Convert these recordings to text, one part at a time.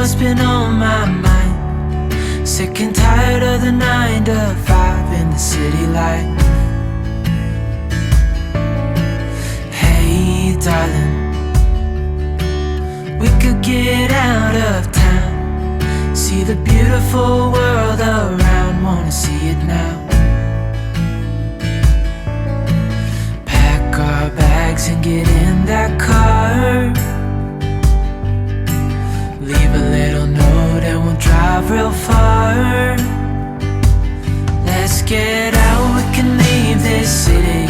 what's been on my mind. Sick and tired of the 9 to 5 in the city life. Hey darling, we could get out of town, see the beautiful world around, wanna see it now. Pack our bags and get in that car, leave a little note and we'll drive real far. Let's get out, we can leave this city.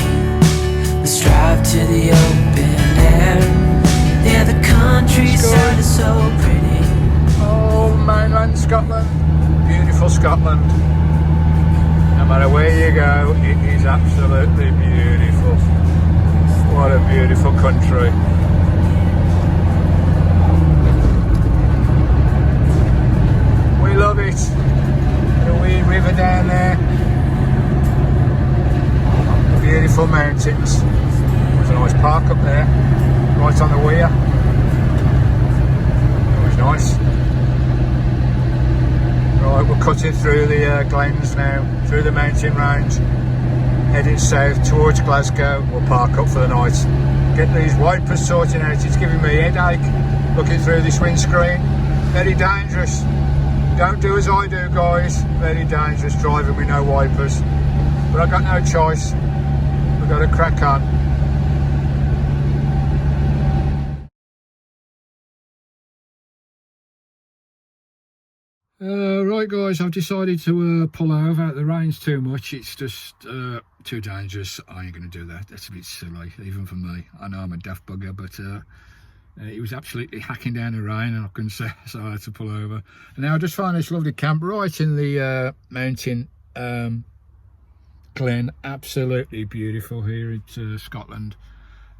Let's drive to the open air. Yeah, the countryside is so pretty. Oh, mainland Scotland, beautiful Scotland. No matter where you go, it is absolutely beautiful. What a beautiful country. We love it. The wee river down there. Beautiful mountains. There's a nice park up there, right on the weir. Always nice. Right, we're cutting through the glens now, through the mountain range, heading south towards Glasgow. We'll park up for the night. Get these wipers sorted out. It's giving me a headache looking through this windscreen. Very dangerous. Don't do as I do, guys. Very dangerous driving with no wipers. But I've got no choice. We've got to crack on. Right guys, I've decided to pull over. The rain's too much, it's just too dangerous. I ain't going to do that. That's a bit silly, even for me. I know I'm a daft bugger, but it was absolutely hacking down the rain and I couldn't say, so I had to pull over. And now I just found this lovely camp right in the mountain glen. Absolutely beautiful here in Scotland.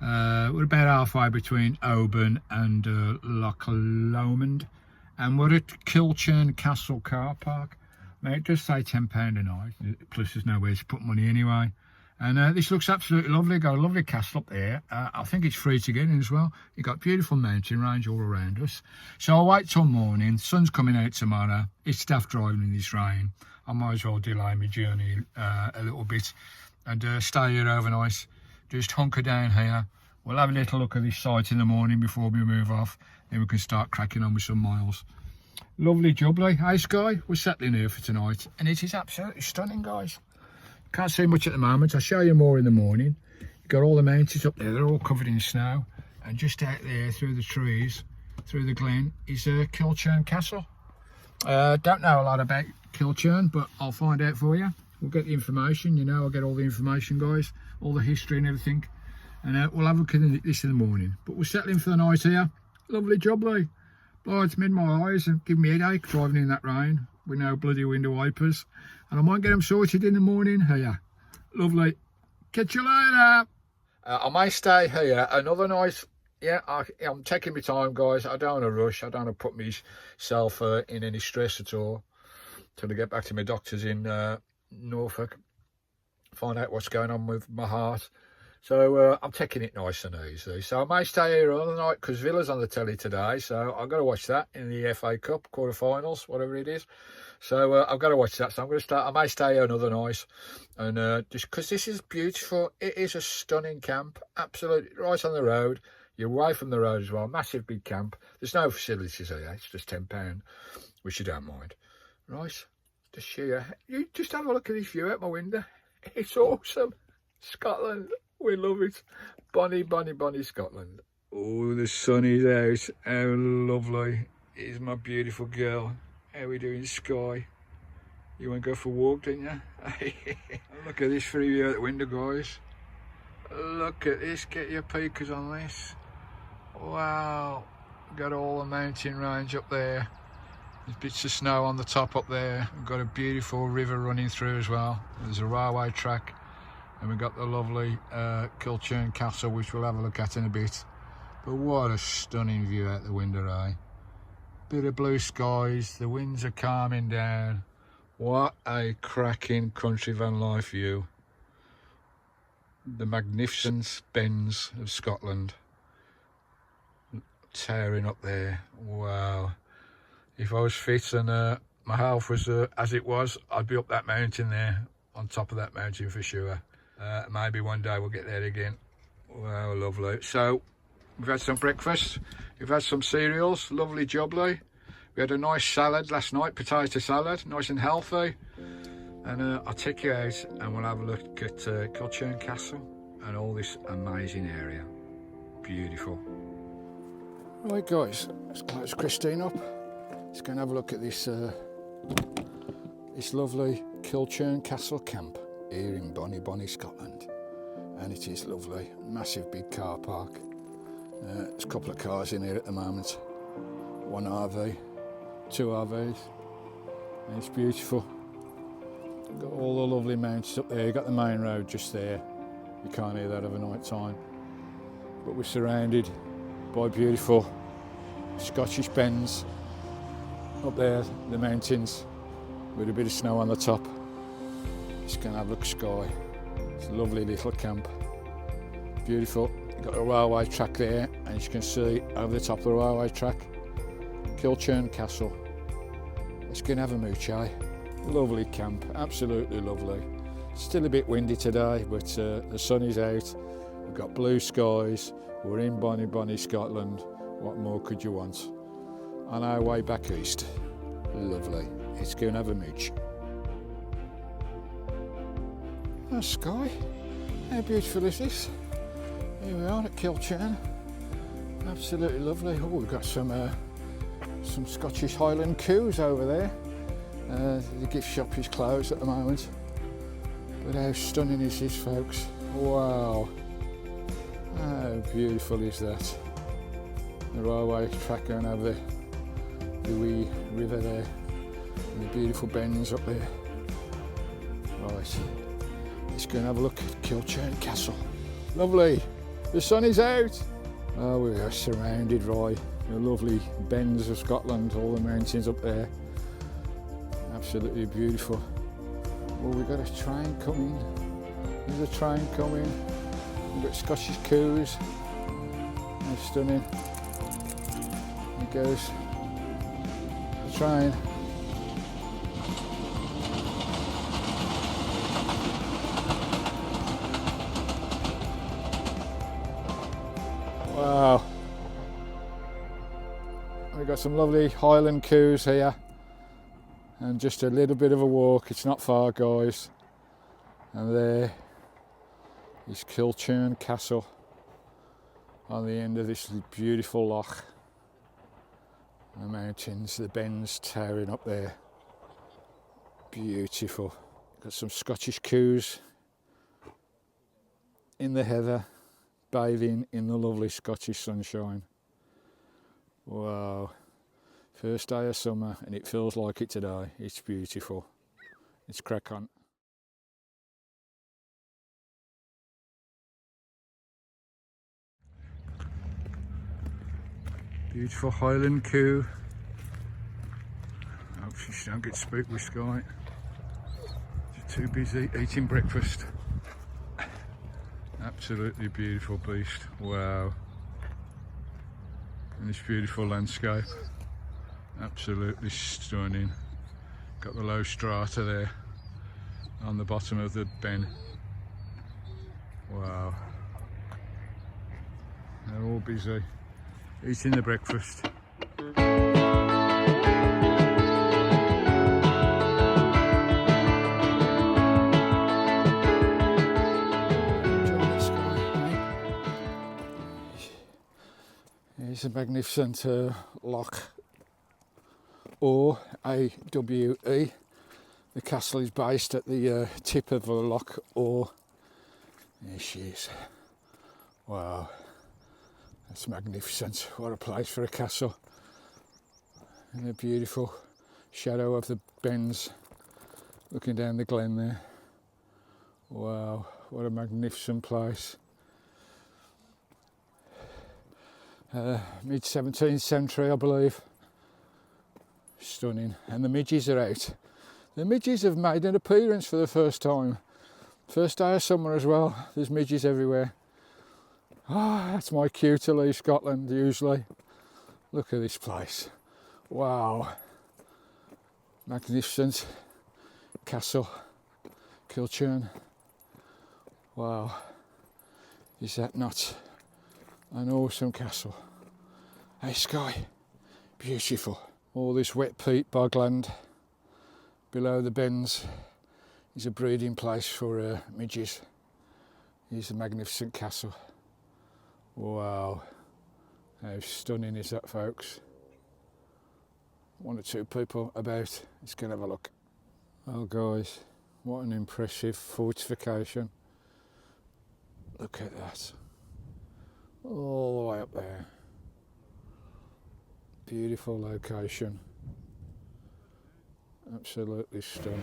We're about halfway between Oban and Loch Lomond, and we're at Kilchurn Castle car park. Now it does say £10 a night, plus there's nowhere to put money anyway. And this looks absolutely lovely. Got a lovely castle up there. I think it's free to get in as well. You've got beautiful mountain range all around us. So I'll wait till morning. Sun's coming out tomorrow. It's daft driving in this rain. I might as well delay my journey a little bit and stay here overnight. Just hunker down here. We'll have a little look at this site in the morning before we move off. Then we can start cracking on with some miles. Lovely jubbly. Hey Sky, we're settling here for tonight. And it is absolutely stunning, guys. Can't see much at the moment. I'll show you more in the morning. You've got all the mountains up there. They're all covered in snow. And just out there through the trees, through the glen, is Kilchurn Castle. Don't know a lot about Kilchurn, but I'll find out for you. We'll get the information. You know, I'll get all the information, guys. All the history and everything. And we'll have a look at this in the morning. But we're settling for the night here. Lovely jubbly. Blights mid my eyes and give me a headache driving in that rain with no bloody window wipers. And I might get them sorted in the morning here. Lovely. Catch you later. I may stay here another night. Yeah, I'm taking my time, guys. I don't want to rush. I don't want to put myself in any stress at all till I get back to my doctors in Norfolk. Find out what's going on with my heart. So I'm taking it nice and easy. So I may stay here all night because Villa's on the telly today. So I've got to watch that in the FA Cup quarterfinals, whatever it is. So I've got to watch that. So I'm going to start. I may stay here another night, and just because this is beautiful. It is a stunning camp. Absolutely right on the road. You're away from the road as well. Massive big camp. There's no facilities here. It's just £10, which you don't mind. Right, just show you. Just have a look at this view out my window. It's awesome. Scotland. We love it. Bonny, bonny, bonny Scotland. Oh, the sun is out. How lovely. Here's my beautiful girl. How we doing, Sky? You want to go for a walk, didn't you? Look at this free view out the window, guys. Look at this. Get your peekers on this. Wow. Got all the mountain range up there. There's bits of snow on the top up there. We've got a beautiful river running through as well. There's a railway track. And we've got the lovely Kilchurn Castle, which we'll have a look at in a bit. But what a stunning view out the window, eh? Bit of blue skies, the winds are calming down. What a cracking country van life view. The magnificent bends of Scotland. Towering up there, wow. if I was fit and my health was as it was, I'd be up that mountain there, on top of that mountain for sure. Maybe one day we'll get there again. Wow, lovely. So we've had some breakfast, we've had some cereals, lovely jubbly. We had a nice salad last night, potato salad, nice and healthy. And I'll take you out and we'll have a look at Kilchurn Castle and all this amazing area. Beautiful. Right guys, let's close Christine up. Let's go and have a look at this this lovely Kilchurn Castle camp here in Bonnie, Scotland. And it is lovely, massive big car park. There's a couple of cars in here at the moment. One RV, two RVs, and it's beautiful. Got all the lovely mountains up there, you've got the main road just there. You can't hear that over night time. But we're surrounded by beautiful Scottish bens up there, the mountains, with a bit of snow on the top. Just gonna have a look at sky. It's a lovely little camp. Beautiful. You've got a railway track there, and as you can see over the top of the railway track, Kilchurn Castle. Let's go and have a mooch, eh? Lovely camp, absolutely lovely. Still a bit windy today, but the sun is out. We've got blue skies. We're in Bonnie, Scotland. What more could you want? On our way back east. Lovely. Let's go and have a mooch. Oh, sky. How beautiful is this? Here we are at Kilchurn. Absolutely lovely. Oh, we've got some Scottish Highland coos over there. The gift shop is closed at the moment. But how stunning is this, folks? Wow. How beautiful is that? The railway track going over the wee river there. And the beautiful bends up there. Right. Let's go and have a look at Kilchurn Castle. Lovely. The sun is out. Oh, we are surrounded by the lovely bends of Scotland, all the mountains up there. Absolutely beautiful. Oh, we've got a train coming. There's a train coming. We've got Scottish coos. How stunning. There goes the train. Wow. We've got some lovely Highland coos here. And just a little bit of a walk, it's not far guys. And there is Kilchurn Castle on the end of this beautiful loch. The mountains, the bends towering up there. Beautiful. Got some Scottish coos in the heather, bathing in the lovely Scottish sunshine. Wow. First day of summer and it feels like it today. It's beautiful. It's crack on. Beautiful Highland coo. Hope she don't get spooked with Sky. She's too busy eating breakfast. Absolutely beautiful beast. Wow. And this beautiful landscape. Absolutely stunning. Got the low strata there on the bottom of the ben. Wow. They're all busy eating the breakfast. Here's a magnificent Loch, or AWE. The castle is based at the tip of the Loch, or there she is. Wow, that's magnificent. What a place for a castle. And the beautiful shadow of the bens looking down the glen there. Wow, what a magnificent place. Mid 17th century, I believe. Stunning. And the midges are out. The midges have made an appearance for the first time. First day of summer as well. There's midges everywhere. Ah, that's my cue to leave Scotland usually. Look at this place. Wow. Magnificent castle, Kilchurn. Wow, is that not an awesome castle? Hey Sky, beautiful. All this wet peat bogland below the bends is a breeding place for midges. Here's a magnificent castle. Wow, how stunning is that, folks? One or two people about. Let's go and have a look. Oh guys, what an impressive fortification. Look at that. All the way up there. Beautiful location. Absolutely stunning.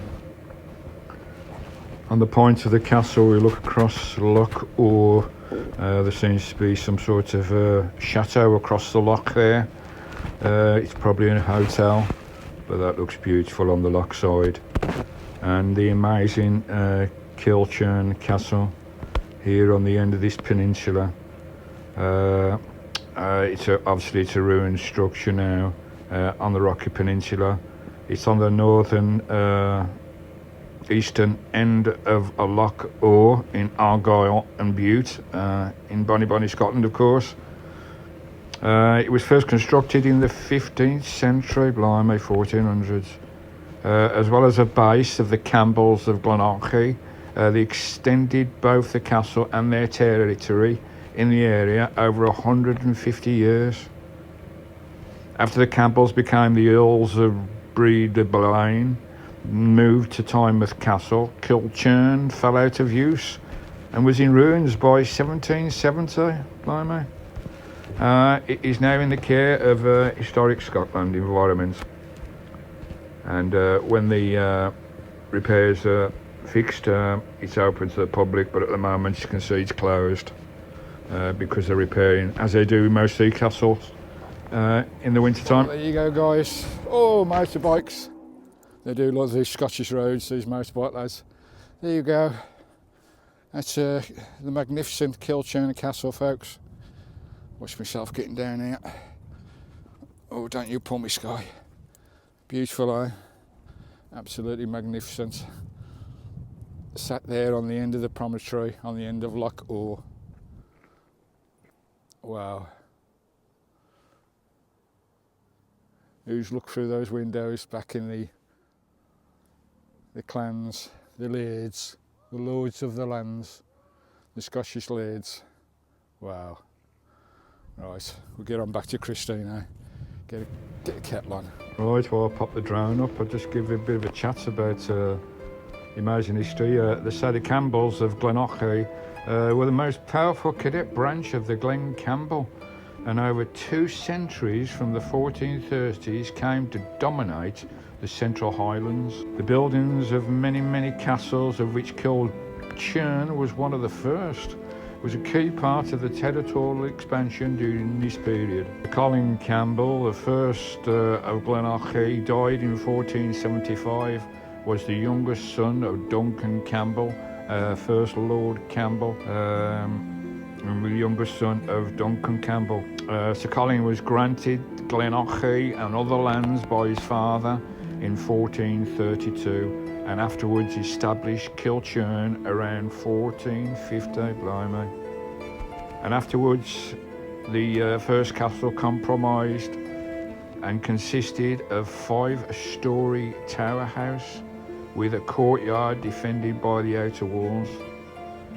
On the point of the castle we look across Loch, or there seems to be some sort of chateau across the Loch there. It's probably a hotel, but that looks beautiful on the Loch side. And the amazing Kilchurn Castle here on the end of this peninsula. Obviously it's a ruined structure now on the Rocky Peninsula. It's on the northern eastern end of Loch in Argyll and Bute in Bonnie, Scotland, of course. It was first constructed in the 15th century, blimey, 1400s, as well as a base of the Campbells of Glenorchy. They extended both the castle and their territory in the area over 150 years. After the Campbells became the Earls of Brede moved to Tynemouth Castle, Kilchurn fell out of use and was in ruins by 1770, blimey. It is now in the care of Historic Scotland Environment, and when the repairs are fixed, it's open to the public, but at the moment you can see it's closed because they're repairing, as they do most sea castles in the winter time. There you go, guys. Oh, motorbikes. They do love these Scottish roads, these motorbike lads. There you go. That's the magnificent Kilchurn Castle, folks. Watch myself getting down here. Oh, don't you pull me, Sky. Beautiful, eh? Absolutely magnificent. Sat there on the end of the promontory, on the end of Loch. Wow. Who's looked through those windows back in the clans, the lairds, the lords of the lands, the Scottish lairds? Wow. Right, we'll get on back to Christine now. Get a kettle on. Right, well, I'll pop the drone up. I'll just give you a bit of a chat about the amazing history. The Sadie Campbells of Glenorchy were the most powerful cadet branch of the Glen Campbell, and over 2 centuries from the 1430s came to dominate the Central Highlands. The buildings of many castles, of which Kilchurn was one of the first, was a key part of the territorial expansion during this period. Colin Campbell, the first of Glenorchy, died in 1475, was the youngest son of Duncan Campbell, first Lord Campbell, and the youngest son of Duncan Campbell. Sir Colin was granted Glenorchy and other lands by his father in 1432, and afterwards established Kilchurn around 1450, blimey. And afterwards the first castle compromised and consisted of 5-storey tower house with a courtyard defended by the outer walls.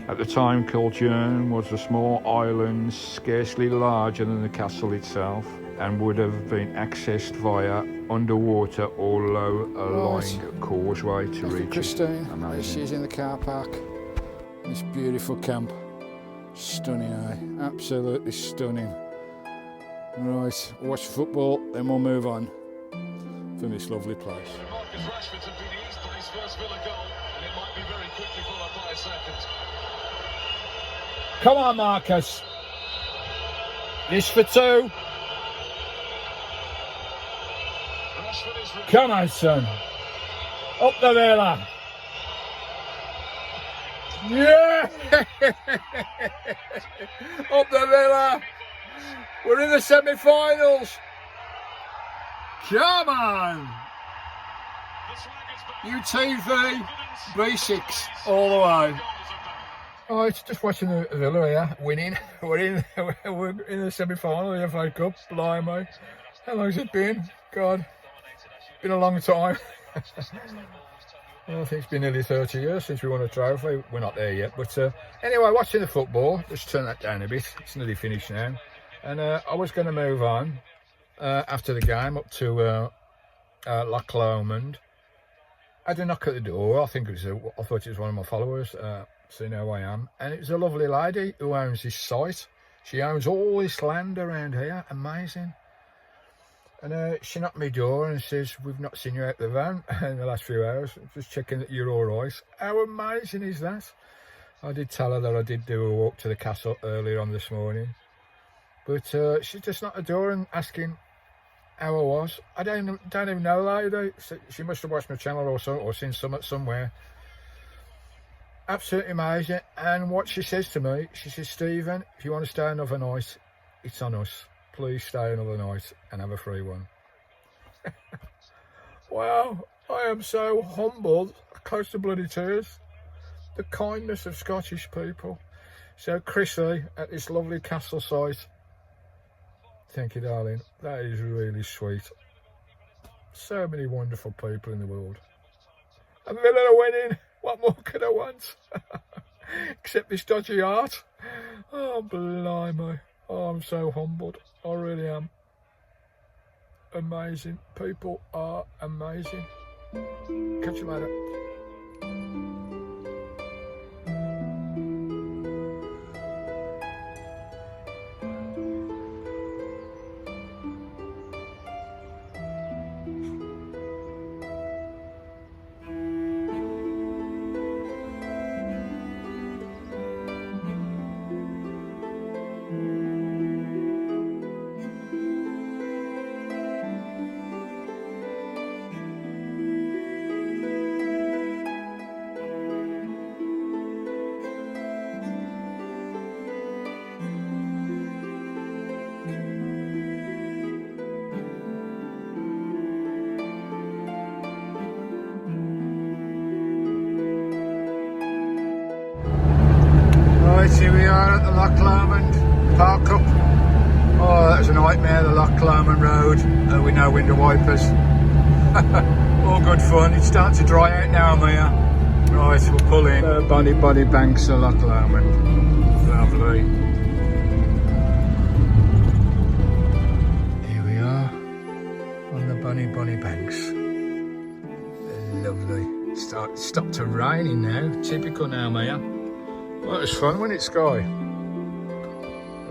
At the time, Kilchurn was a small island scarcely larger than the castle itself, and would have been accessed via underwater or low-lying causeway to reach Christine. She's in the car park. This beautiful camp. Stunning, eh? Absolutely stunning. Right, watch football, then we'll move on from this lovely place. Marcus Rashford's been eased by his first Villa goal, and it might be very quickly followed by a second. Come on, Marcus. This for 2. Come on, son. Up the Villa. Yeah! Up the Villa. We're in the semi-finals. Come on. UTV B6 all the way. Oh, it's just watching the Villa here winning. We're in the semi-final of the FA Cup. Blimey, how long has it been? God, been a long time. I think it's been nearly 30 years since we won a trophy. We're not there yet, but anyway, watching the football. Just turn that down a bit. It's nearly finished now, and I was going to move on after the game up to Loch Lomond. I had a knock at the door. I thought it was one of my followers. Seeing how I am, and it was a lovely lady who owns this site. She owns all this land around here. Amazing. And she knocked my door and says, "We've not seen you out the van in the last few hours. Just checking that you're all right." How amazing is that? I did tell her that I did do a walk to the castle earlier on this morning, but she just knocked the door and asking how I was. I don't even know, lady. She must have watched my channel or seen something somewhere. Absolutely amazing. And what she says to me, she says, "Stephen, if you want to stay another night, it's on us. Please stay another night and have a free one." Wow, I am so humbled, close to bloody tears. The kindness of Scottish people. So Chrissy at this lovely castle site. Thank you, darling. That is really sweet. So many wonderful people in the world. And Villa are winning. What more could I want? Except this dodgy art. Oh, blimey. Oh, I'm so humbled. I really am. Amazing. People are amazing. Catch you later. Right, here we are at the Loch Lomond Park Up. Oh, that was a nightmare, the Loch Lomond Road with no window wipers. All good fun. It's starting to dry out now, I'm here. Right, we'll pull in. Bonny banks of Loch Lomond. Lovely. Here we are on the bonny banks. Lovely. Stopped to raining now. Typical now, Maya. Well, it was fun, wasn't it, Sky?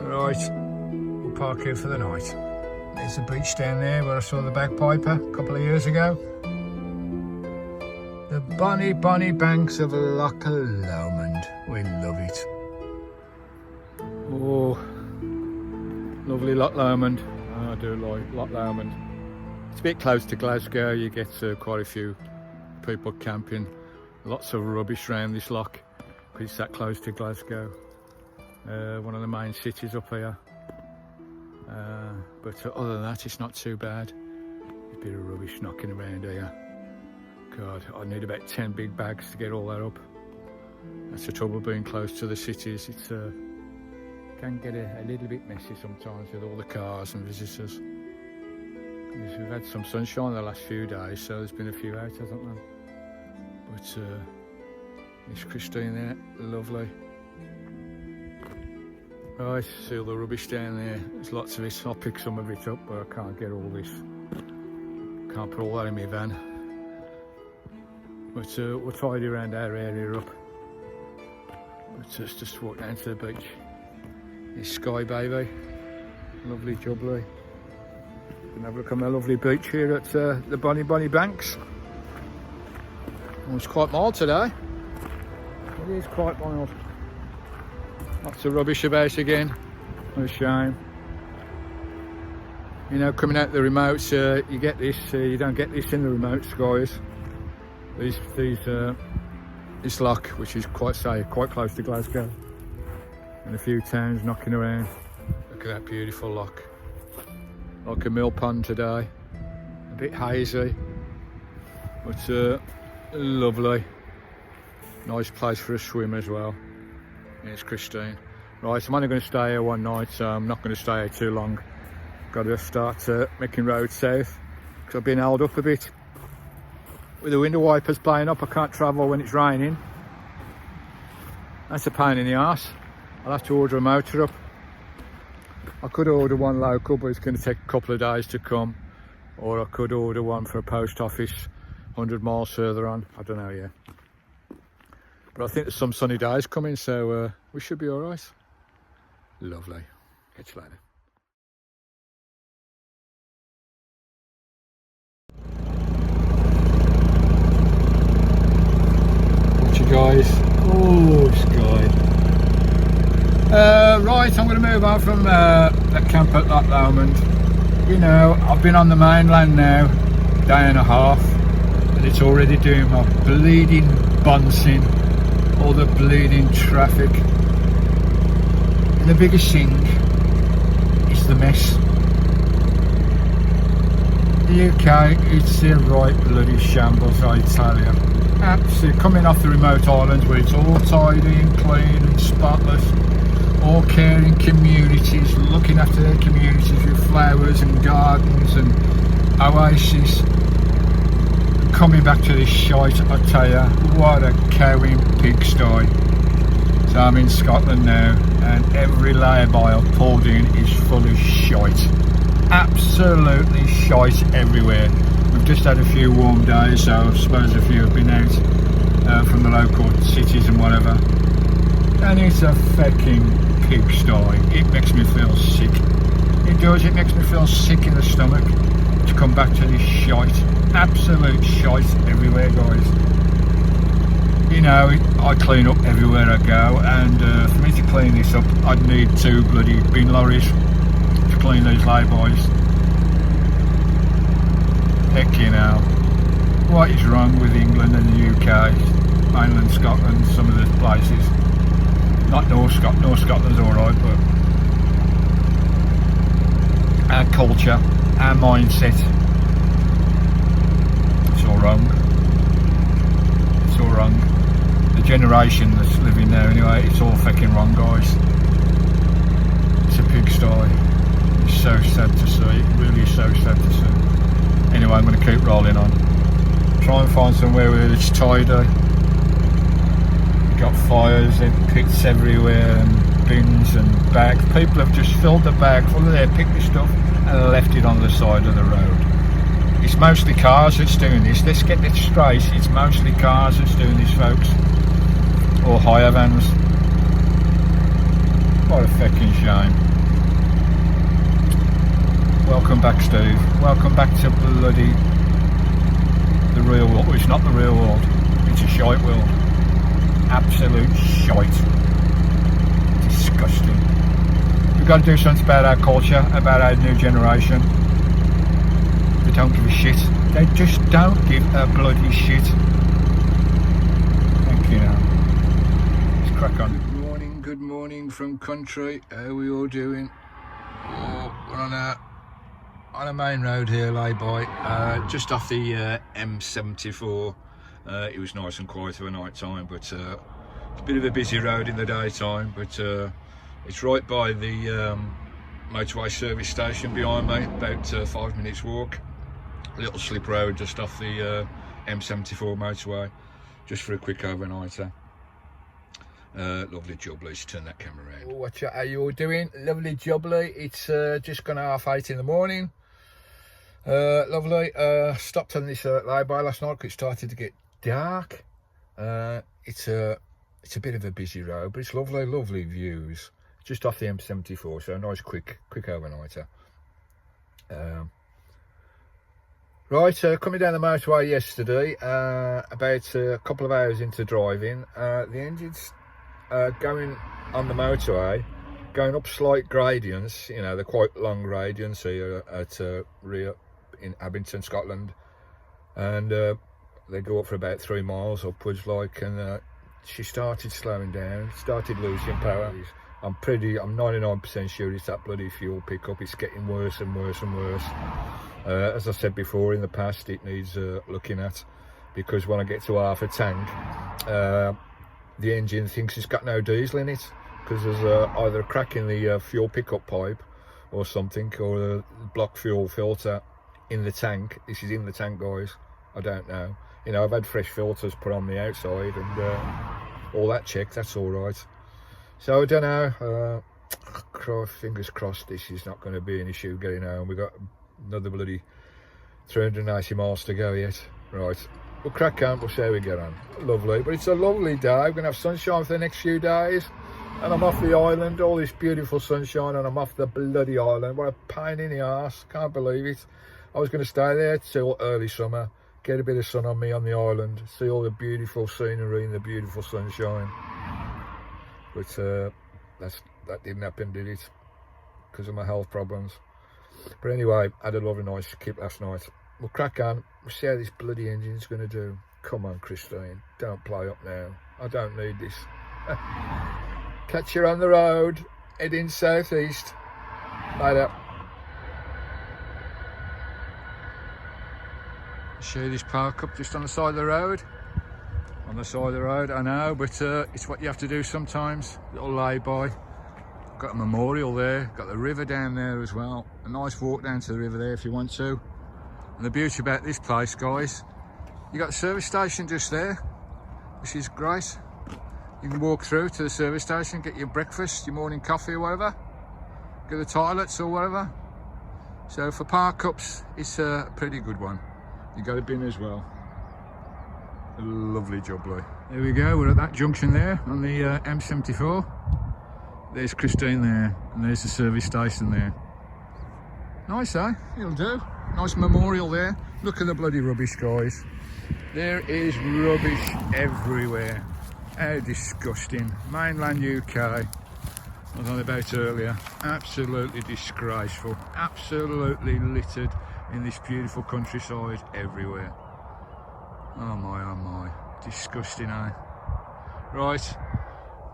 Right, we'll park here for the night. There's the beach down there where I saw the bagpiper a couple of years ago. The bonny banks of Loch Lomond. We love it. Oh, lovely Loch Lomond. Oh, I do like Loch Lomond. It's a bit close to Glasgow. You get quite a few people camping. Lots of rubbish around this loch. It's that close to Glasgow, one of the main cities up here. But other than that, it's not too bad. A bit of rubbish knocking around here. God, I need about 10 big bags to get all that up. That's the trouble being close to the cities. It can get a little bit messy sometimes with all the cars and visitors. We've had some sunshine the last few days, so there's been a few out, hasn't there? But there's Christine there, lovely. Right, see all the rubbish down there. There's lots of it. I'll pick some of it up, but I can't get all this. Can't put all that in my van. But we'll tidy around our area up. But just walk down to the beach. It's Sky, baby. Lovely jubbly. Can have a look at my lovely beach here at the Bonny Banks. Oh, it's quite mild today. It is quite mild. Lots of rubbish about again. What a shame. You know, coming out the remotes, you get this. You don't get this in the remotes, guys. This loch, which is quite close to Glasgow, and a few towns knocking around. Look at that beautiful loch. Like a mill pond today. A bit hazy. But lovely. Nice place for a swim as well. It's Christine. Right, I'm only going to stay here one night, so I'm not going to stay here too long. Got to start making road south because I've been held up a bit. With the window wipers playing up, I can't travel when it's raining. That's a pain in the arse. I'll have to order a motor up. I could order one local, but it's going to take a couple of days to come. Or I could order one for a post office 100 miles further on. I don't know yet. But I think there's some sunny days coming, so we should be all right. Lovely. Catch you later. Watch you guys. Oh, sky. Right, I'm going to move on from that camp at Loch Lomond. You know, I've been on the mainland now, day and a half, and it's already doing my bleeding bouncing, all the bleeding traffic. And the biggest thing is the mess. The UK, it's a right bloody shambles, I tell you. Absolutely, coming off the remote islands where it's all tidy and clean and spotless. All caring communities, looking after their communities with flowers and gardens and oases. And coming back to this shite, I tell you, what a cowing pigsty. So I'm in Scotland now, and every lay-by I've pulled in is full of shite. Absolutely shite everywhere. We've just had a few warm days, so I suppose a few have been out from the local cities and whatever. And it's a fucking pigsty. It makes me feel sick. It does, it makes me feel sick in the stomach to come back to this shite. Absolute shite everywhere, guys. You know, I clean up everywhere I go, and for me to clean this up, I'd need 2 bloody bin lorries to clean these lay-bys. Heck, you know, what is wrong with England and the UK, mainland Scotland, some of the places? Not North Scotland's alright, but our culture, our mindset, it's all wrong. It's all wrong. The generation that's living there anyway, it's all fucking wrong, guys. It's a pigsty. It's so sad to see, it really is so sad to see. Anyway, I'm going to keep rolling on. Try and find somewhere where it's tidy. Got fires and pits everywhere and bins and bags. People have just filled the bag full of their picnic stuff and left it on the side of the road. It's mostly cars that's doing this. Let's get this straight. It's mostly cars that's doing this, folks. Or hire vans. What a fucking shame. Welcome back, Steve. Welcome back to bloody the real world. Well, it's not the real world. It's a shite world. Absolute shite. Disgusting. We've got to do something about our culture, about our new generation. They don't give a shit. They just don't give a bloody shit. Thank you now. Let's crack on. Good morning from country. How are we all doing? Oh, we're on a main road here, lay-by, just off the M74. It was nice and quiet at night time, but it's a bit of a busy road in the daytime, but it's right by the motorway service station behind me, about 5 minutes walk. A little slip road just off the M74 motorway, just for a quick overnighter. Lovely jubbly. Let's turn that camera around. Watch out, how you all doing? Lovely jubbly. It's just gone 8:30 in the morning. Lovely. Stopped on this lay-by last night because it started to get dark. It's a bit of a busy road, but it's lovely views. Just off the M74, so a nice quick overnighter. Right, coming down the motorway yesterday, about a couple of hours into driving, the engine's going on the motorway, going up slight gradients. You know, they're quite long gradients here at Rear in Abington, Scotland, and they go up for about 3 miles upwards, like, and she started slowing down, started losing power. I'm 99% sure it's that bloody fuel pickup. It's getting worse and worse and worse. As I said before in the past, it needs looking at. because when I get to half a tank, the engine thinks it's got no diesel in it, because there's either a crack in the fuel pickup pipe or something, or a block fuel filter in the tank. This is in the tank, guys. I don't know. You know, I've had fresh filters put on the outside and all that checked. That's all right. So I don't know. Fingers crossed this is not going to be an issue getting home. We've got another bloody 380 miles to go yet. Right, we'll crack on, we'll see how we get on. Lovely, but it's a lovely day. We're going to have sunshine for the next few days, and I'm off the island, all this beautiful sunshine, and I'm off the bloody island. What a pain in the arse, can't believe it. I was going to stay there till early summer, get a bit of sun on me on the island, see all the beautiful scenery and the beautiful sunshine. But that didn't happen, did it? Because of my health problems. But anyway, I had a lovely night skip last night. We'll crack on, we'll see how this bloody engine's going to do. Come on, Christine, don't play up now. I don't need this. Catch you on the road, heading southeast. Later. See this park up just on the side of the road? On the side of the road, I know, but it's what you have to do sometimes. Little lay-by. Got a memorial there, got the river down there as well. A nice walk down to the river there if you want to. And the beauty about this place, guys, you got the service station just there, which is great. You can walk through to the service station, get your breakfast, your morning coffee or whatever, go to the toilets or whatever. So for park ups, it's a pretty good one. You got a bin as well. A lovely jubbly. There we go, we're at that junction there on the M74. There's Christine there, and there's the service station there. Nice, eh? It'll do. Nice memorial there. Look at the bloody rubbish, guys. There is rubbish everywhere. How disgusting. Mainland UK, I was on about earlier. Absolutely disgraceful. Absolutely littered in this beautiful countryside everywhere. Oh my, disgusting, eh? Right,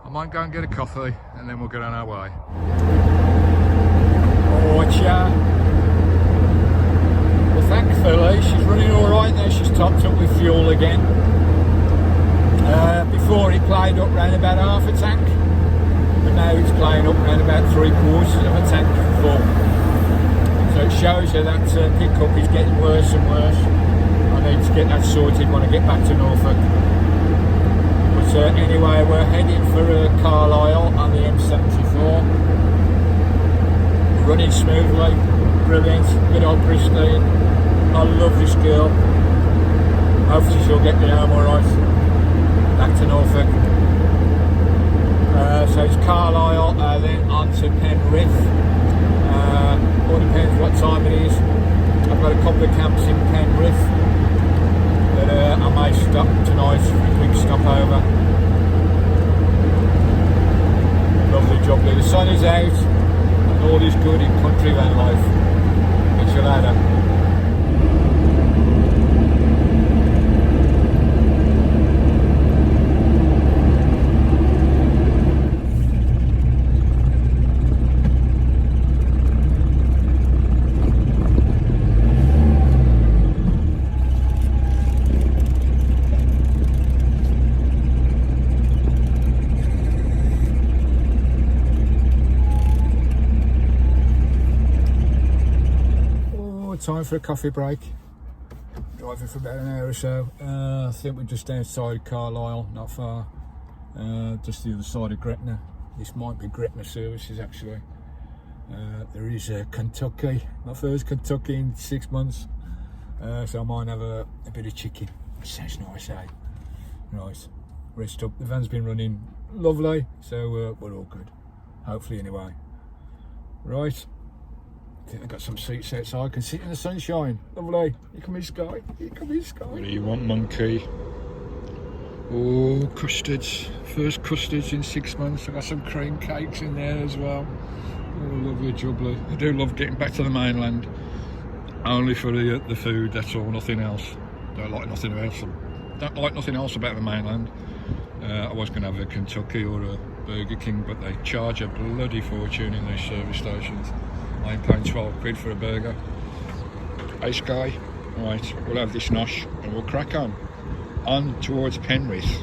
I might go and get a coffee and then we'll get on our way. Oh, well, thankfully she's running all right now. She's topped up with fuel again. Before it played up round about half a tank, but now it's playing up round about 3/4 of a tank full. So it shows you that pickup is getting worse and worse. I need to get that sorted when I get back to Norfolk. But anyway, we're heading for Carlisle on the M74. Running smoothly, brilliant, good old Christine. I love this girl. Hopefully she'll get me home alright. Back to Norfolk. So it's Carlisle, then on to Penrith. All depends what time it is. I've got a couple of camps in Penrith, but I may stop tonight for a quick stopover. Lovely job there. The sun is out and all is good in country van life. Catch you later. Time for a coffee break. Driving for about an hour or so. I think we're just outside Carlisle, not far. Just the other side of Gretna. This might be Gretna services actually. There is Kentucky. My first Kentucky in 6 months. So I might have a bit of chicken. Sounds nice, eh? Right, rest up. The van's been running lovely, so we're all good. Hopefully anyway. Right. I think I've got some seats outside, I can sit in the sunshine. Lovely. Here comes the sky. Here comes the sky. What do you want, monkey? Oh, custards. First custards in 6 months. I've got some cream cakes in there as well. Oh, lovely jubbly. I do love getting back to the mainland. Only for the food, that's all, nothing else. Don't like nothing else. Don't like nothing else about the mainland. I was going to have a Kentucky or a Burger King, but they charge a bloody fortune in these service stations. I'm paying 12 quid for a burger. Hey Sky, right, we'll have this nosh and we'll crack on. on towards Penrith.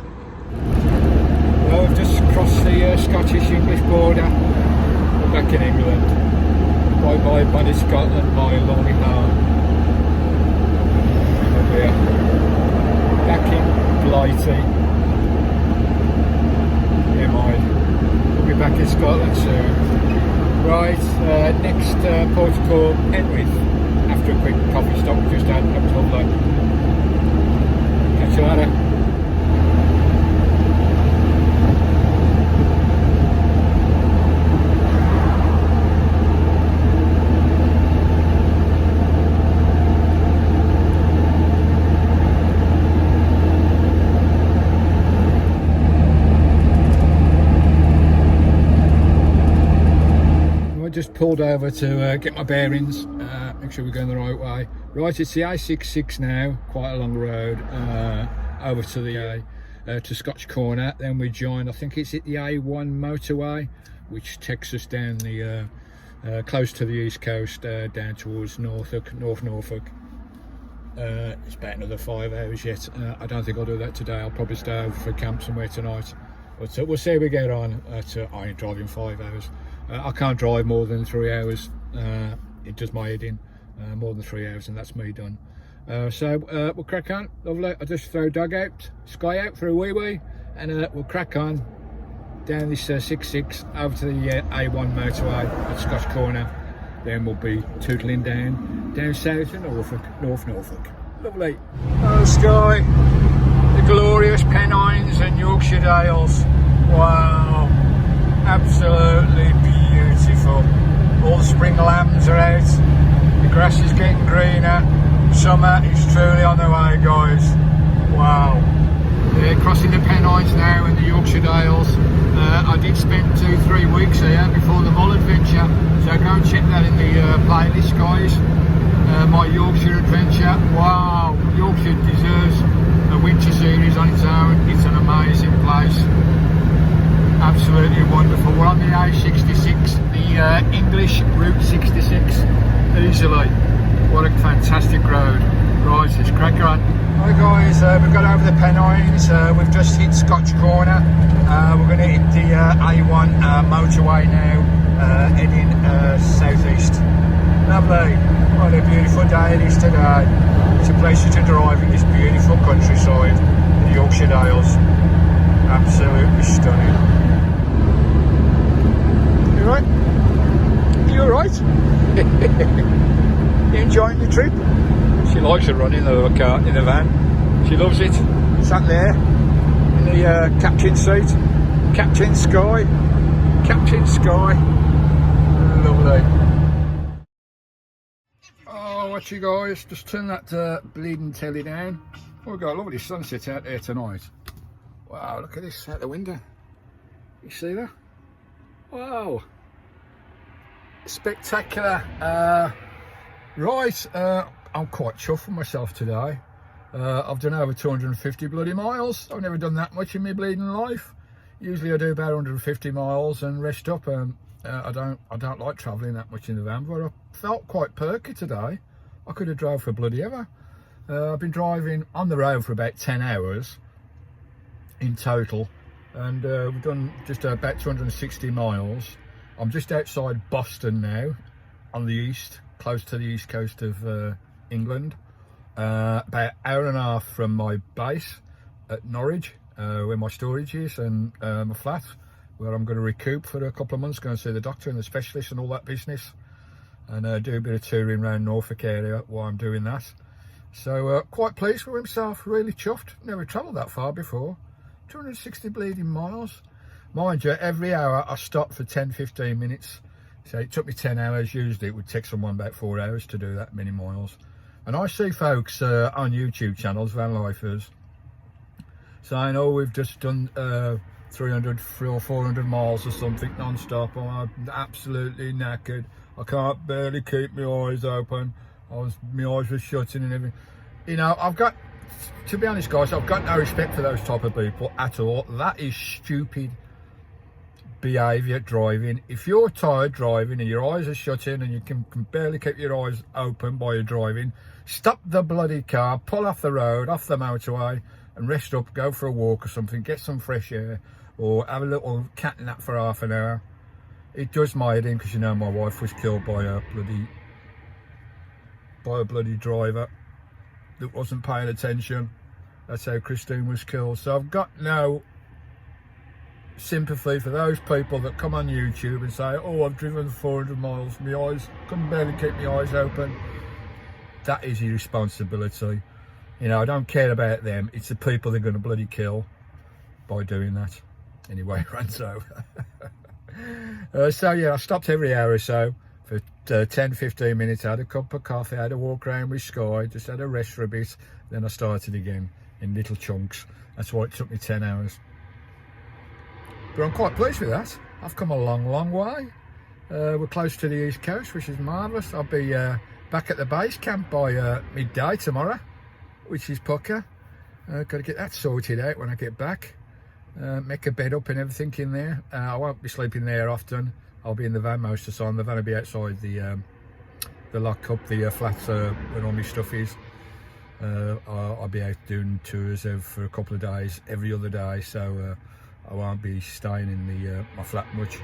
Well, we've just crossed the Scottish-English border. We're back in England. Bye bonny Scotland, my lonely home. Oh dear. Back in Blighty. Never mind. We'll be back in Scotland soon. Right, next port of call, Penrith. After a quick coffee stop we just had, that was lovely. Catch you later. Just pulled over to get my bearings, make sure we're going the right way. Right, it's the xxxx now, quite a long road, over to the to Scotch Corner. Then we join, I think it's at the A1 motorway, which takes us down the close to the east coast, down towards North Norfolk. It's about another 5 hours yet. I don't think I'll do that today. I'll probably stay over for camp somewhere tonight. But we'll see how we get on. I ain't driving 5 hours. I can't drive more than 3 hours. It does my head in. More than 3 hours and that's me done. So we'll crack on. Lovely. I'll just throw Doug out, Sky out for a wee and we'll crack on down this xxxx over to the A1 motorway at Scotch Corner. Then we'll be tootling down south to Norfolk, North Norfolk. Lovely. Oh Sky, the glorious Pennines and Yorkshire Dales. Wow, absolutely beautiful. All the spring lambs are out, the grass is getting greener, summer is truly on the way, guys. Wow. Yeah, crossing the Pennines now in the Yorkshire Dales. I did spend 2-3 weeks here before the Mull adventure, so go and check that in the playlist, guys. My Yorkshire adventure. Wow, Yorkshire deserves a winter series on its own. It's an amazing place. Absolutely wonderful. We're on the A66, the English Route 66, easily. What a fantastic road. Right, let's crack on. Hi guys, we've got over the Pennines, we've just hit Scotch Corner. We're going to hit the A1 motorway now, heading southeast. Lovely. What a beautiful day it is today. It's a pleasure to drive in this beautiful countryside, the Yorkshire Dales. Absolutely stunning. You alright? You alright? You enjoying the trip? She likes to run in the car, in the van. She loves it. Sat there in the captain seat. Captain Sky. Captain Sky. Lovely. Oh, what you guys? Just turn that bleeding telly down. Oh, we've got a lovely sunset out there tonight. Wow, look at this out the window. You see that? Wow. Spectacular. Right, I'm quite chuffed with myself today. I've done over 250 bloody miles. I've never done that much in my bleeding life. Usually I do about 150 miles and rest up. I don't like travelling that much in the van, but I felt quite perky today. I could have drove for bloody ever. I've been driving on the road for about 10 hours in total, and we've done just about 260 miles. I'm just outside Boston now, on the east, close to the east coast of England. About an hour and a half from my base at Norwich, where my storage is, and my flat, where I'm going to recoup for a couple of months, go and see the doctor and the specialist and all that business, and do a bit of touring around Norfolk area while I'm doing that. So quite pleased with himself, really chuffed. Never travelled that far before. 260 bleeding miles. Mind you, every hour I stop for 10-15 minutes. So it took me 10 hours. Usually it would take someone about 4 hours to do that many miles. And I see folks on YouTube channels, Vanlifers, saying, oh, we've just done 300 or 400 miles or something non-stop. I'm absolutely knackered. I can't barely keep my eyes open. My eyes were shutting and everything. You know, to be honest, guys, I've got no respect for those type of people at all. That is stupid behaviour driving. If you're tired driving and your eyes are shutting and you can barely keep your eyes open while you're driving, stop the bloody car, pull off the road, off the motorway, and rest up, go for a walk or something, get some fresh air, or have a little cat nap for half an hour. It does my head in, because you know my wife was killed by a bloody driver that wasn't paying attention. That's how Christine was killed. So I've got no sympathy for those people that come on YouTube and say, oh, I've driven 400 miles, my eyes, couldn't barely keep my eyes open. That is your responsibility. You know, I don't care about them. It's the people they're going to bloody kill by doing that. Anyway, rants over. So yeah, I stopped every hour or so for 10-15 minutes, had a cup of coffee, had a walk around with Sky, just had a rest for a bit, then I started again in little chunks. That's why it took me 10 hours. But I'm quite pleased with that. I've come a long way. We're close to the east coast, which is marvellous. I'll be back at the base camp by midday tomorrow, which is pucker. Got to get that sorted out when I get back. Make a bed up and everything in there. I won't be sleeping there often. I'll be in the van most of the time. The van will be outside the lock up, the flats where all my stuff is. I'll be out doing tours for a couple of days, every other day, so I won't be staying in my flat much.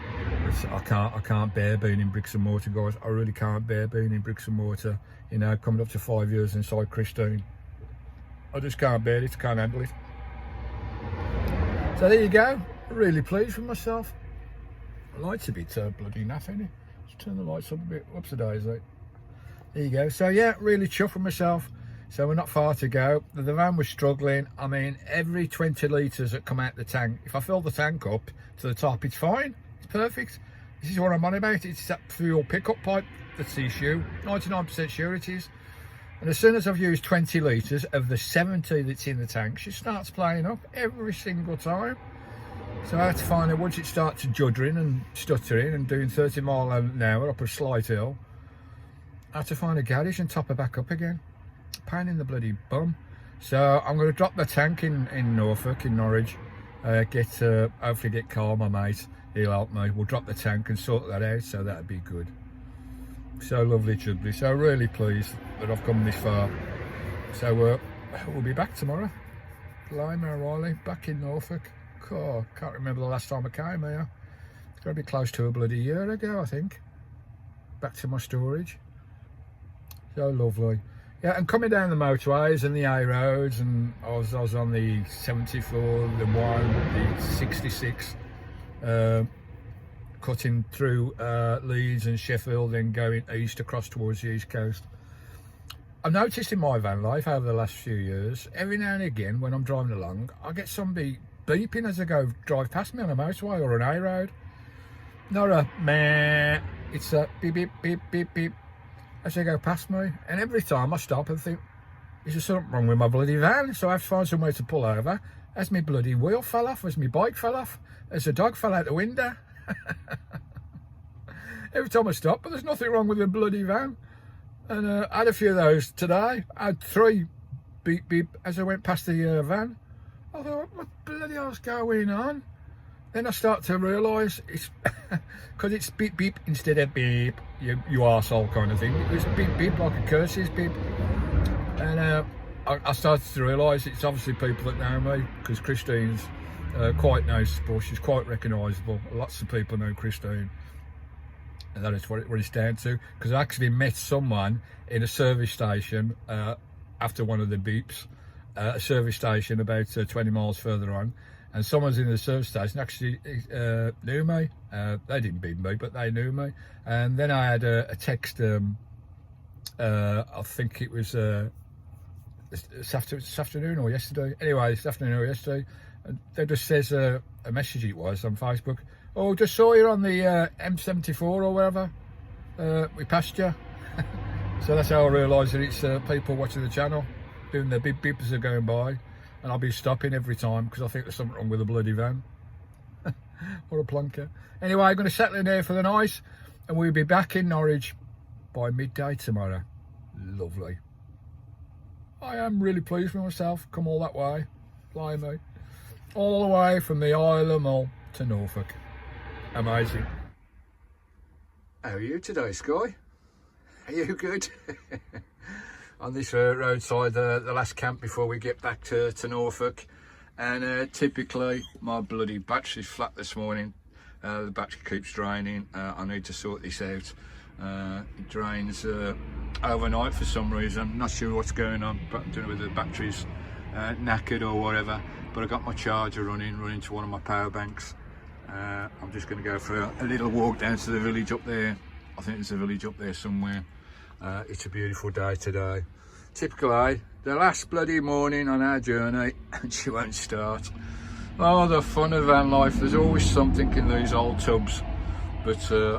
I can't bear being in bricks and mortar, guys. I really can't bear being in bricks and mortar. You know, coming up to 5 years inside Christine. I just can't bear it, can't handle it. So there you go, really pleased with myself. The lights a bit bloody naff, ain't it? Just turn the lights up a bit, whoops a daisy. There you go, so yeah, really chuffed with myself. So we're not far to go. The van was struggling. I mean, every 20 litres that come out the tank, if I fill the tank up to the top, it's fine, it's perfect. This is what I'm on about, it's that fuel pickup pipe that's the issue. 99% sure it is. And as soon as I've used 20 litres of the 70 that's in the tank, she starts playing up every single time. So I had to find out, once it starts juddering and stuttering and doing 30 mile an hour up a slight hill, I had to find a garage and top her back up again. Pain in the bloody bum. So I'm going to drop the tank in Norfolk, in Norwich. Hopefully get Carl, my mate, he'll help me. We'll drop the tank and sort that out, so that'd be good. So lovely, chudley. So really pleased that I've come this far. So we'll be back tomorrow. Blimey O'Reilly, back in Norfolk. God, can't remember the last time I came here. It's got to be close to a bloody year ago, I think. Back to my storage. So lovely. Yeah, and coming down the motorways and the A roads, and I was on the 74, the 1, the 66, cutting through Leeds and Sheffield, then going east across towards the east coast. I've noticed in my van life over the last few years, every now and again when I'm driving along, I get somebody beeping as I drive past me on a motorway or an A road. Not a meh, it's a beep beep beep beep beep as they go past me. And every time I stop and think, is there something wrong with my bloody van? So I have to find somewhere to pull over. Has my bloody wheel fell off? Has my bike fell off? Has the dog fell out the window? Every time I stop, but there's nothing wrong with the bloody van. And I had a few of those today. I had 3 beep beep as I went past the van. I thought, what bloody hell's going on? Then I start to realise it's because it's beep beep instead of beep, you arsehole kind of thing. It was beep beep like a curses beep. And I started to realise it's obviously people that know me, because Christine's quite noticeable, she's quite recognisable. Lots of people know Christine. And that is what it's down to, because I actually met someone in a service station after one of the beeps, a service station about 20 miles further on, and someone's in the service station actually knew me. They didn't beep me, but they knew me. And then I had a text, I think it was this afternoon or yesterday. Anyway, this afternoon or yesterday, and they just says a message it was on Facebook. Oh, just saw you on the M74 or wherever. We passed you. So that's how I realised that it's people watching the channel, doing their beep beep as they're going by. And I'll be stopping every time because I think there's something wrong with the bloody van. What a plonker. Anyway, I'm going to settle in here for the night, and we'll be back in Norwich by midday tomorrow. Lovely. I am really pleased with myself. Come all that way. Blimey. All the way from the Isle of Mull to Norfolk. Amazing. How are you today, Sky? Are you good? on this roadside, the last camp before we get back to Norfolk. And typically my bloody battery's flat this morning. The battery keeps draining. I need to sort this out. It drains overnight for some reason. Not sure what's going on, but I don't know whether the battery's knackered or whatever. But I got my charger running to one of my power banks. I'm just going to go for a little walk down to the village up there. I think there's a village up there somewhere. It's a beautiful day today. Typically, the last bloody morning on our journey, and she won't start. Oh, the fun of van life. There's always something in these old tubs, but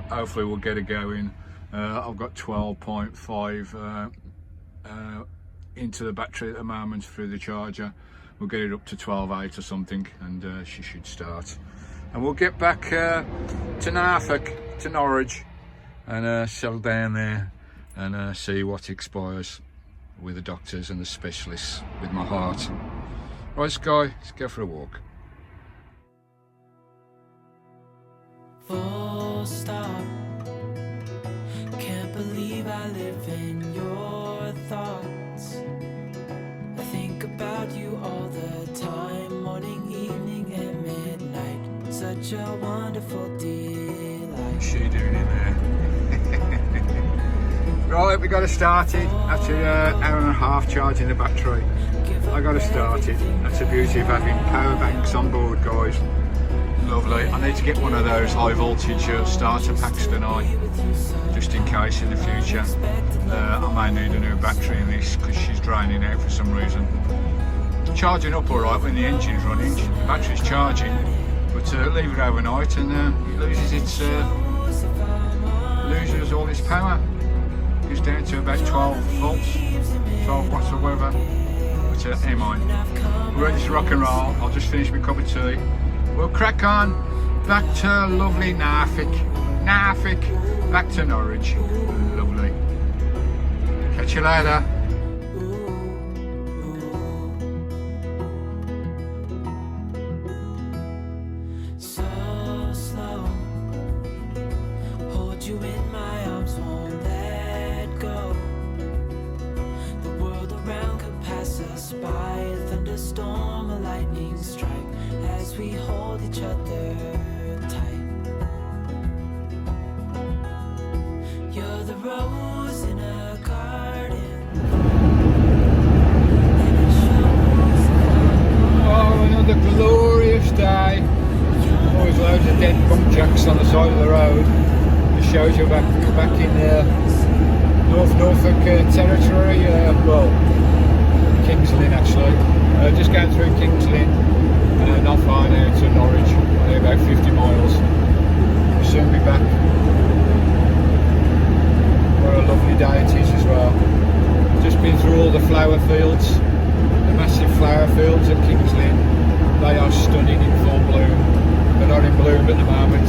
hopefully we'll get it going. I've got 12.5 into the battery at the moment through the charger. We'll get it up to 12.8 or something, and she should start. And we'll get back to Norfolk, to Norwich, and settle down there and see what expires with the doctors and the specialists with my heart. Right, Sky, let's go for a walk. Full stop. Can't believe I live in your thoughts. I think about you all the time, morning, evening, and midnight. Such a wonderful delight. What's she doing in there? Right, we got to start it after an hour and a half charging the battery. I got to start it. That's the beauty of having power banks on board, guys. Lovely. I need to get one of those high voltage starter packs tonight, just in case in the future. I may need a new battery in this because she's draining out for some reason. Charging up all right when the engine's running, the battery's charging, but leave it overnight and it loses all its power. It's down to about 12 volts, 12 watts or whatever. But anyway, we're ready to rock and roll. I'll just finish my cup of tea. We'll crack on back to lovely Norfolk, back to Norwich. Lovely. Catch you later. So slow, hold you in my arms, won't let go. The world around could pass us by, a thunderstorm, a lightning strike, as we hold each other tight. You're the rose in a garden, and it shows. Oh, another glorious day. Always loads of dead bump jacks on the side of the road. It shows you're back in Norfolk territory. Well, King's Lynn actually. Just going through King's Lynn, not far now to Norwich, only about 50 miles. We'll soon be back. What a lovely day it is as well. Just been through all the flower fields, the massive flower fields at King's Lynn. They are stunning in full bloom. They're not in bloom at the moment,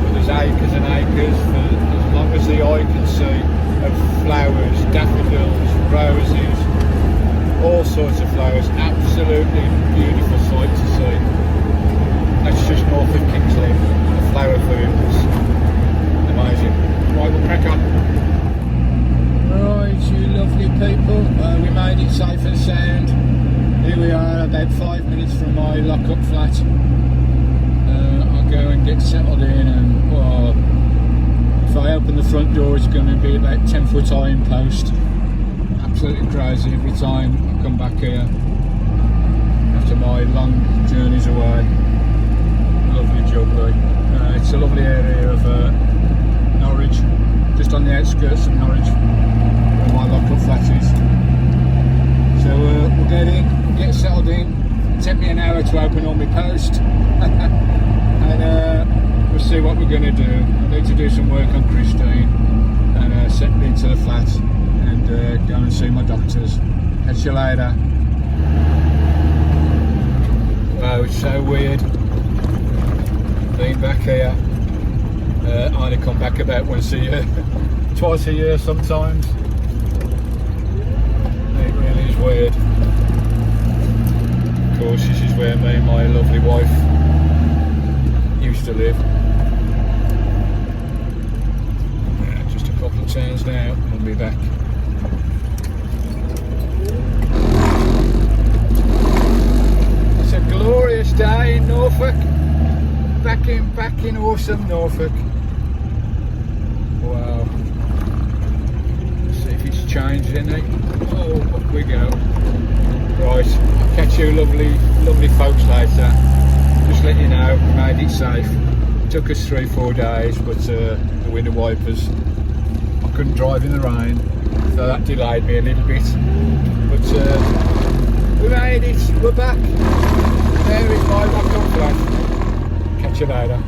but there's acres and acres for as long as the eye can see of flowers, daffodils, roses, all sorts of flowers. Absolutely beautiful sight to see. That's just north of King's Lynn, the flower fields. Amazing. Right, we'll crack on. Right, you lovely people, we made it safe and sound. Here we are, about 5 minutes from my lock-up flat. I'll go and get settled in, and if I open the front door it's going to be about 10 foot high in post. Absolutely crazy every time I come back here after my long journeys away. Lovely jubbly. It's a lovely area of Norwich, just on the outskirts of Norwich where my local flat is. So we'll get in, get settled in. It'll take me an hour to open all my post and we'll see what we're going to do. I need to do some work on Christine and settle into the flat and go and see my doctors. Catch you later. Wow, it's so weird being back here. I only come back about once a year, twice a year sometimes. It really is weird. Of course, this is where me and my lovely wife used to live. Yeah, just a couple of turns now and we'll be back. awesome, Norfolk. Wow. Let's see if it's changed, isn't it? Oh, up we go. Right, I'll catch you lovely folks later. Just let you know, we made it safe. Took us 3-4 days, but the window wipers, I couldn't drive in the rain, so that delayed me a little bit. But we made it, we're back. There is my lockdown flat. Catch you later.